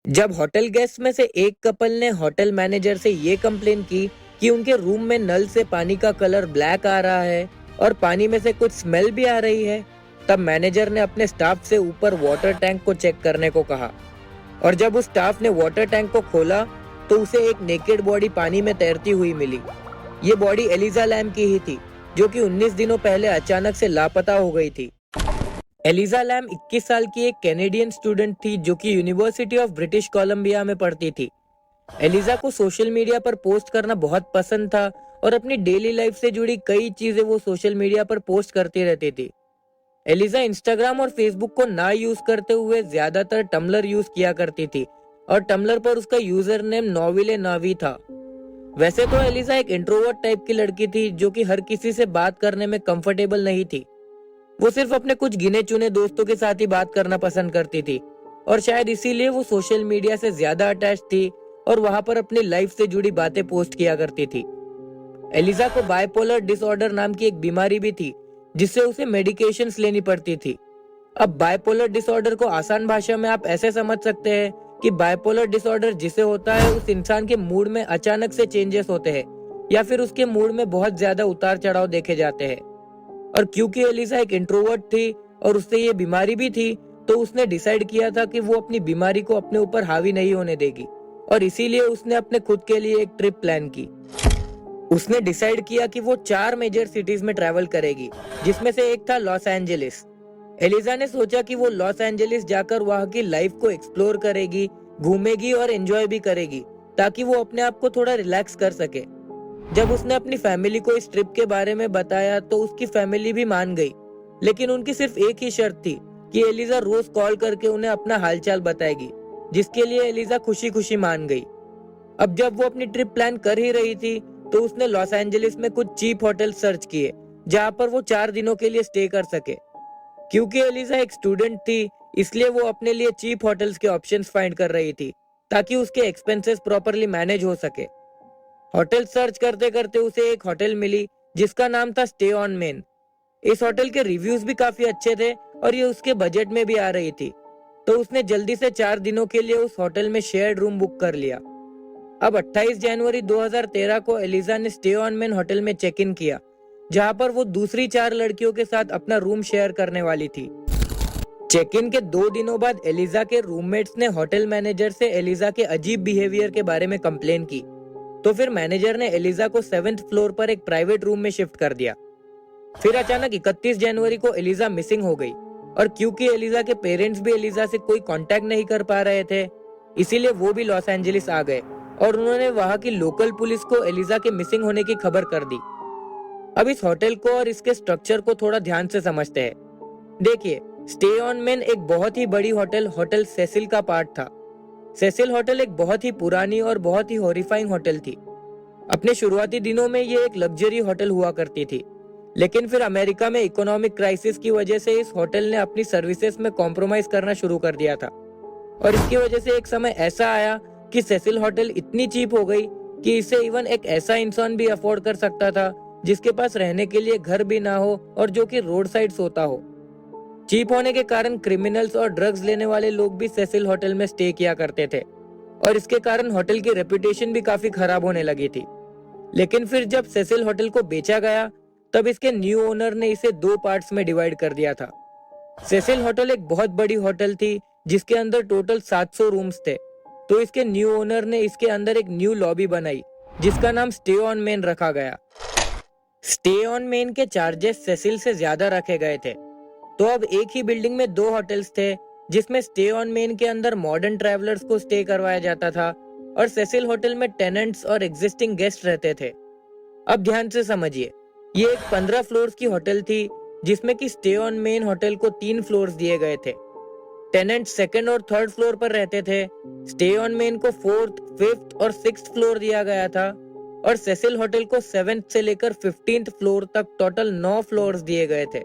जब hotel guest में से एक कपल ने होटल मैनेजर से ये कंप्लेन की कि उनके रूम में नल से पानी का कलर ब्लैक आ रहा है और पानी में से कुछ स्मेल भी आ रही है, तब मैनेजर ने अपने स्टाफ से ऊपर वाटर टैंक को चेक करने को कहा। और जब उस स्टाफ ने वाटर टैंक को खोला तो उसे एक नेकेड बॉडी पानी में तैरती हुई मिली। ये बॉडी एलिजा लैम की ही थी, जो कि 19 दिनों पहले अचानक से लापता हो गई थी। एलिजा लैम 21 साल की एक कैनेडियन स्टूडेंट थी जो कि यूनिवर्सिटी ऑफ ब्रिटिश कोलंबिया में पढ़ती थी। एलिजा को सोशल मीडिया पर पोस्ट करना बहुत पसंद था और अपनी डेली लाइफ से जुड़ी कई चीजें वो सोशल मीडिया पर पोस्ट करती रहती थी। एलिजा इंस्टाग्राम और फेसबुक को ना यूज करते हुए ज्यादातर टम्बलर यूज किया करती थी और टम्बलर पर उसका यूजर नेम नोविले नावी था। वैसे तो एलिजा एक इंट्रोवर्ट टाइप की लड़की थी जो कि हर किसी से बात करने में कंफर्टेबल नहीं थी। वो सिर्फ अपने कुछ गिने चुने दोस्तों के साथ ही बात करना पसंद करती थी और शायद इसीलिए वो सोशल मीडिया से ज्यादा अटैच थी और वहां पर अपनी लाइफ से जुड़ी बातें पोस्ट किया करती थी। एलिजा को बाइपोलर डिसऑर्डर नाम की एक बीमारी भी थी जिससे उसे मेडिकेशंस लेनी पड़ती थी। अब बाइपोलर डिसऑर्डर को आसान भाषा में आप ऐसे समझ सकते हैं कि बाइपोलर डिसऑर्डर जिसे होता है उस इंसान के मूड में अचानक से चेंजेस होते हैं या फिर उसके मूड में बहुत ज्यादा उतार चढ़ाव देखे जाते हैं। और क्योंकि एलिजा एक इंट्रोवर्ट थी और उससे ये बीमारी भी थी, तो उसने डिसाइड किया था कि वो अपनी बीमारी को अपने ऊपर हावी नहीं होने देगी और इसीलिए उसने अपने खुद के लिए एक ट्रिप प्लान की। उसने डिसाइड किया कि वो 4 मेजर सिटीज में ट्रैवल करेगी, जिसमें से एक था लॉस एंजलिस। एलिजा ने सोचा कि वो लॉस एंजलिस जाकर वहां की लाइफ को एक्सप्लोर करेगी, घूमेगी और एंजॉय भी करेगी ताकि वो अपने आप को थोड़ा रिलैक्स कर सके। जब उसने अपनी फैमिली को इस ट्रिप के बारे में बताया तो उसकी फैमिली भी मान गई, लेकिन उनकी सिर्फ एक ही शर्त थी कि एलिजा रोज कॉल करके उन्हें अपना हालचाल बताएगी, जिसके लिए एलिजा खुशी खुशी मान गई। अब जब वो अपनी ट्रिप प्लान कर ही रही थी तो उसने लॉस एंजलिस में कुछ चीप होटल सर्च किए जहां पर वो 4 दिनों के लिए स्टे कर सके। क्योंकि एलिजा एक स्टूडेंट थी, इसलिए वो अपने लिए चीप होटल्स के ऑप्शंस फाइंड कर रही थी ताकि उसके एक्सपेंसेस प्रॉपरली मैनेज हो सके। होटल सर्च करते करते उसे एक होटल मिली जिसका नाम था स्टे ऑन मेन। इस होटल के रिव्यूज भी काफी अच्छे थे और ये उसके बजट में भी आ रही थी, तो उसने जल्दी से 4 दिनों के लिए उस होटल में शेयर्ड रूम बुक कर लिया। अब 28 जनवरी 2013 को एलिजा ने स्टे ऑन मेन होटल में चेक इन किया, जहां पर वो दूसरी 4 लड़कियों के साथ अपना रूम शेयर करने वाली थी। चेक इन के 2 दिनों बाद एलिजा के रूममेट्स ने होटल मैनेजर से एलिजा के अजीब बिहेवियर के बारे में कंप्लेन की, तो फिर मैनेजर ने एलिजा को 7th फ्लोर पर एक प्राइवेट रूम में शिफ्ट कर दिया। फिर अचानक 31 जनवरी को एलिजा मिसिंग हो गई और क्योंकि एलिजा के पेरेंट्स भी एलिजा से कोई कांटेक्ट नहीं कर पा रहे थे, इसीलिए वो भी लॉस एंजलिस आ गए और उन्होंने वहां की लोकल पुलिस को एलिजा के मिसिंग होने की खबर कर दी। अब इस होटल को और इसके स्ट्रक्चर को थोड़ा ध्यान से समझते हैं। देखिए, स्टे ऑन मेन एक बहुत ही बड़ी होटल सेसिल का पार्ट था। सेसिल होटल एक बहुत ही पुरानी और बहुत ही हॉरिफाइंग होटल थी। अपने शुरुआती दिनों में ये एक लग्जरी होटल हुआ करती थी, लेकिन फिर अमेरिका में इकोनॉमिक क्राइसिस की वजह से इस होटल ने अपनी सर्विसेज में कॉम्प्रोमाइज करना शुरू कर दिया था और इसकी वजह से एक समय ऐसा आया कि सेसिल होटल इतनी चीप हो गई कि इसे इवन एक ऐसा इंसान भी अफोर्ड कर सकता था जिसके पास रहने के लिए घर भी ना हो और जो कि रोड साइड सोता हो। चीप होने के कारण क्रिमिनल्स और ड्रग्स लेने वाले लोग भी सेसिल होटल में स्टे किया करते थे और इसके कारण होटल की रेपुटेशन भी काफी खराब होने लगी थी। लेकिन फिर जब सेसिल होटल को बेचा गया तब इसके न्यू ओनर ने इसे 2 पार्ट्स में डिवाइड कर दिया था। सेसिल होटल एक बहुत बड़ी होटल थी जिसके अंदर टोटल 700 रूम्स थे, तो इसके न्यू ओनर ने इसके अंदर एक न्यू लॉबी बनाई जिसका नाम स्टे ऑन मेन रखा गया। स्टे ऑन मेन के चार्जेस सेसिल से ज्यादा रखे गए थे, तो अब एक ही बिल्डिंग में 2 होटल्स थे जिसमें स्टे ऑन मेन के अंदर मॉडर्न ट्रैवलर्स को स्टे करवाया जाता था और सेसिल होटल में टेनेंट्स और एग्जिस्टिंग गेस्ट रहते थे। अब ध्यान से समझिए, ये एक 15 फ्लोर्स की होटल थी जिसमें कि स्टे ऑन मेन होटल को 3 फ्लोर्स दिए गए थे। टेनेंट 2nd और 3rd फ्लोर पर रहते थे। स्टे ऑन मेन को 4th, 5th और 6th फ्लोर दिया गया था और सेसिल होटल को 7th से लेकर 15th फ्लोर तक टोटल 9 फ्लोर्स दिए गए थे।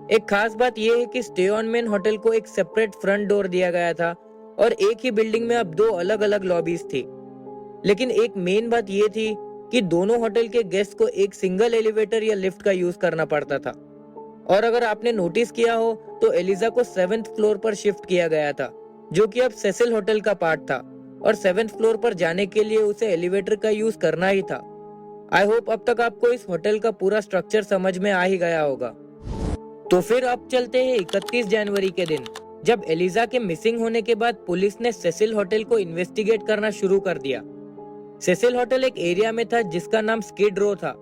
एक खास बात यह है कि स्टे ऑन मेन होटल को एक सेपरेट फ्रंट डोर दिया गया था और एक ही बिल्डिंग में अब 2 अलग अलग लॉबीज थी। लेकिन एक मेन बात यह थी कि दोनों होटल के गेस्ट को एक सिंगल एलिवेटर या लिफ्ट का यूज करना पड़ता था। और अगर आपने नोटिस किया हो तो एलिजा को 7th फ्लोर पर शिफ्ट किया गया था जो कि अब सेसिल होटल का पार्ट था और 7th फ्लोर पर जाने के लिए उसे एलिवेटर का यूज करना ही था। आई होप अब तक आपको इस होटल का पूरा स्ट्रक्चर समझ में आ ही गया होगा। तो फिर अब चलते हैं 31 जनवरी के दिन, जब एलिजा के मिसिंग होने के बाद पुलिस ने सेसिल होटल को इन्वेस्टिगेट करना शुरू कर दिया। सेसिल होटल एक एरिया में था जिसका नाम स्किड रो था।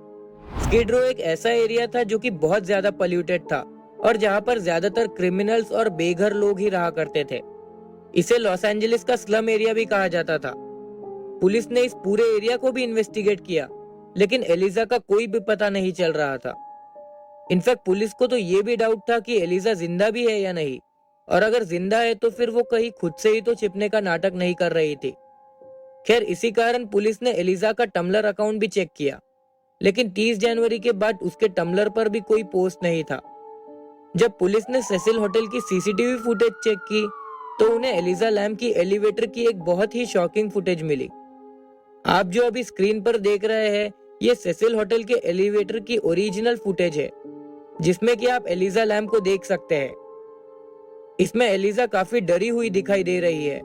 स्किड रो एक ऐसा एरिया था जो कि बहुत ज्यादा पोल्यूटेड था और जहां पर ज्यादातर क्रिमिनल्स और बेघर लोग ही रहा करते थे। इसे लॉस एंजलिस का स्लम एरिया भी कहा जाता था। पुलिस ने इस पूरे एरिया को भी इन्वेस्टिगेट किया, लेकिन एलिजा का कोई भी पता नहीं चल रहा था। इनफैक्ट पुलिस को तो ये भी डाउट था कि एलिजा जिंदा भी है या नहीं, और अगर जिंदा है तो फिर वो कहीं खुद से ही तो छिपने का नाटक नहीं कर रही थी। खैर, इसी कारण पुलिस ने एलिजा का टम्बलर अकाउंट भी चेक किया, लेकिन 30 जनवरी के बाद उसके टम्बलर पर भी कोई पोस्ट नहीं था। जब पुलिस ने सेसिल होटल की सीसीटीवी फुटेज चेक की तो उन्हें एलिजा लैम की एलिवेटर की एक बहुत ही शॉकिंग फुटेज मिली। आप जो अभी स्क्रीन पर देख रहे हैं, ये सेसिल होटल के एलिवेटर की ओरिजिनल फुटेज है, जिसमें कि आप एलिजा लैम को देख सकते हैं। इसमें एलिजा काफी डरी हुई दिखाई दे रही है।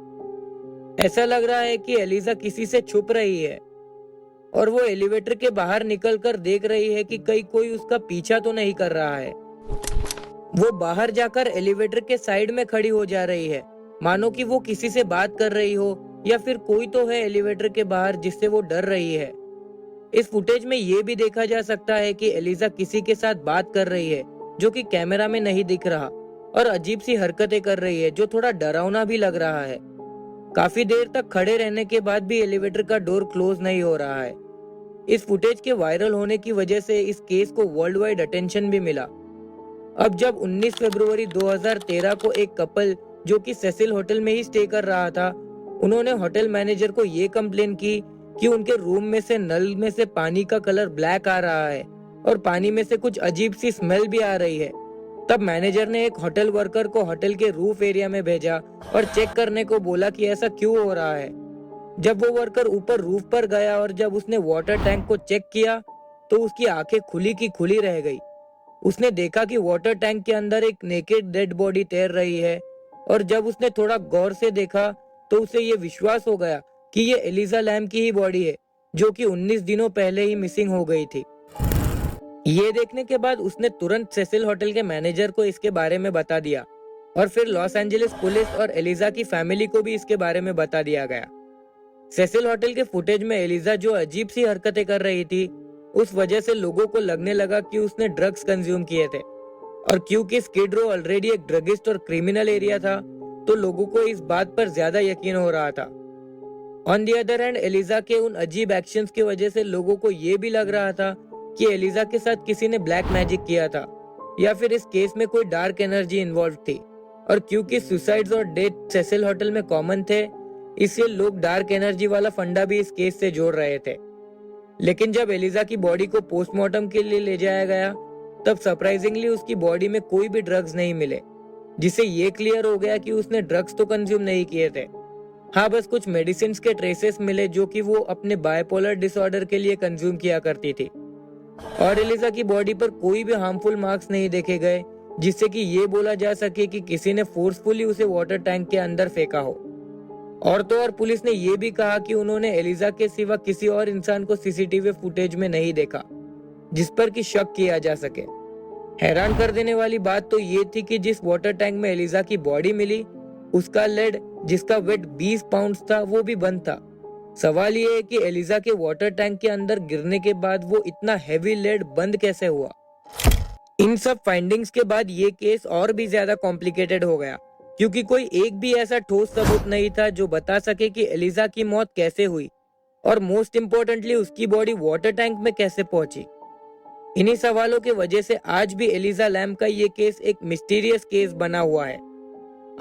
ऐसा लग रहा है कि एलिजा किसी से छुप रही है और वो एलिवेटर के बाहर निकलकर देख रही है कि कहीं कोई उसका पीछा तो नहीं कर रहा है। वो बाहर जाकर एलिवेटर के साइड में खड़ी हो जा रही है, मानो कि वो किसी से बात कर रही हो या फिर कोई तो है एलिवेटर के बाहर जिससे वो डर रही है। इस फुटेज में ये भी देखा जा सकता है कि एलिजा किसी के साथ बात कर रही है जो कि कैमरा में नहीं दिख रहा, और अजीब सी हरकतें कर रही है जो थोड़ा डरावना भी लग रहा है। काफी देर तक खड़े रहने के बाद भी एलिवेटर का डोर क्लोज नहीं हो रहा है। इस फुटेज के वायरल होने की वजह से इस केस को वर्ल्ड वाइड अटेंशन भी मिला। अब जब 19 फरवरी 2013 को एक कपल जो कि सेसिल होटल में ही स्टे कर रहा था, उन्होंने होटल मैनेजर को ये कंप्लेन की कि उनके रूम में से नल में से पानी का कलर ब्लैक आ रहा है और पानी में से कुछ अजीब सी स्मेल भी आ रही है। तब मैनेजर ने एक होटल वर्कर को होटल के रूफ एरिया में भेजा और चेक करने को बोला कि ऐसा क्यों हो रहा है। जब वो वर्कर ऊपर रूफ पर गया और जब उसने वाटर टैंक को चेक किया तो उसकी आंखें खुली की खुली रह गई। उसने देखा कि वाटर टैंक के अंदर एक नेकेड डेड बॉडी तैर रही है, और जब उसने थोड़ा गौर से देखा तो उसे ये विश्वास हो गया कि ये एलिजा लैम की ही बॉडी है, जो कि 19 दिनों पहले ही मिसिंग हो गई थी। ये देखने के बाद उसने तुरंत सेसिल होटल के मैनेजर को इसके बारे में बता दिया, और फिर लॉस एंजलिस पुलिस और एलिजा की फैमिली को भी इसके बारे में बता दिया गया। सेसिल होटल के फुटेज में एलिजा जो अजीब सी हरकतें कर रही थी, उस वजह से लोगों को लगने लगा कि उसने ड्रग्स कंज्यूम किए थे, और क्योंकि स्किड रो ऑलरेडी एक ड्रगिस्ट और क्रिमिनल एरिया था तो लोगों को इस बात पर ज्यादा यकीन हो रहा था। On the other hand, Eliza के उन अजीब एक्शंस की वजह से लोगों को ये भी लग रहा था कि एलिजा के साथ किसी ने ब्लैक मैजिक किया था, या फिर इस केस में कोई डार्क एनर्जी इन्वॉल्व थी। और क्योंकि सुसाइड्स और डेथ सेसिल होटल में कॉमन थे, इसलिए लोग डार्क एनर्जी वाला फंडा भी इस केस से जोड़ रहे थे। लेकिन जब एलिजा की बॉडी को पोस्टमार्टम के लिए ले जाया गया, तब सरप्राइजिंगली उसकी बॉडी में कोई भी ड्रग्स नहीं मिले, जिससे ये क्लियर हो गया कि उसने ड्रग्स तो कंज्यूम नहीं किए थे। हाँ, बस कुछ मेडिसिन के ट्रेसेस मिले जो कि वो अपने बायपोलर डिसऑर्डर के लिए कंज्यूम किया करती थी। और एलिजा की बॉडी पर कोई भी हार्मफुल मार्क्स नहीं देखे गए, जिससे कि ये बोला जा सके कि किसी ने फोर्सफुली उसे वाटर टैंक के अंदर फेंका हो। और तो और पुलिस ने ये भी कहा कि उन्होंने एलिजा के सिवा किसी और इंसान को सीसीटीवी फुटेज में नहीं देखा जिस पर कि शक किया जा सके। हैरान कर देने वाली बात तो ये थी कि जिस वाटर टैंक में एलिजा की बॉडी मिली, उसका लेड जिसका वेट 20 पाउंड था वो भी बंद था। सवाल ये है कि एलिजा के वाटर टैंक के अंदर गिरने के बाद वो इतना हैवी लेड बंद कैसे हुआ। इन सब फाइंडिंग्स के बाद ये केस और भी ज्यादा कॉम्प्लिकेटेड हो गया, क्योंकि कोई एक भी ऐसा ठोस सबूत नहीं था जो बता सके कि एलिजा की मौत कैसे हुई, और मोस्ट इम्पोर्टेंटली उसकी बॉडी वाटर टैंक में कैसे पहुंची। इन्हीं सवालों के वजह से आज भी एलिजा लैम का ये केस एक मिस्टीरियस केस बना हुआ है।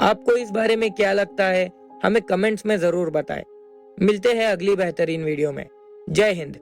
आपको इस बारे में क्या लगता है, हमें कमेंट्स में जरूर बताएं। मिलते हैं अगली बेहतरीन वीडियो में। जय हिंद।